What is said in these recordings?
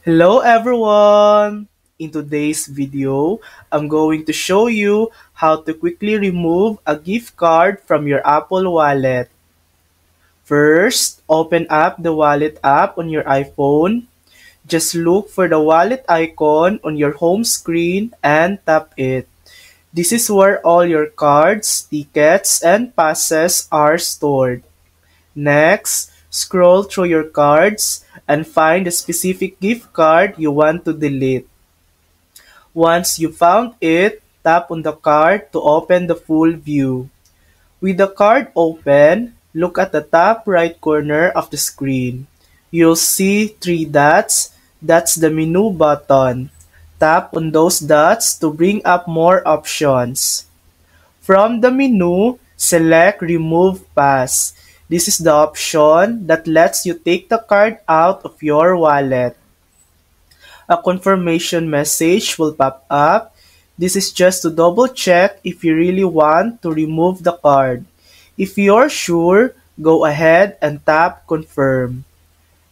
Hello everyone! In today's video, I'm going to show you how to quickly remove a gift card from your Apple Wallet. First, open up the Wallet app on your iPhone. Just look for the wallet icon on your home screen and tap it. This is where all your cards, tickets, and passes are stored. Next, scroll through your cards and find the specific gift card you want to delete. Once you found it, tap on the card to open the full view. With the card open, look at the top right corner of the screen. You'll see three dots. That's the menu button. Tap on those dots to bring up more options. From the menu, select Remove Pass. This is the option that lets you take the card out of your wallet. A confirmation message will pop up. This is just to double check if you really want to remove the card. If you're sure, go ahead and tap Confirm.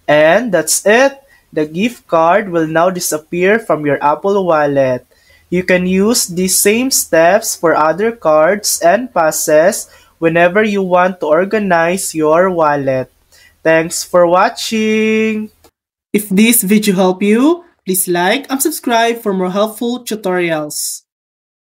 And that's it. The gift card will now disappear from your Apple Wallet. You can use these same steps for other cards and passes whenever you want to organize your wallet. Thanks for watching! If this video helped you, please like and subscribe for more helpful tutorials.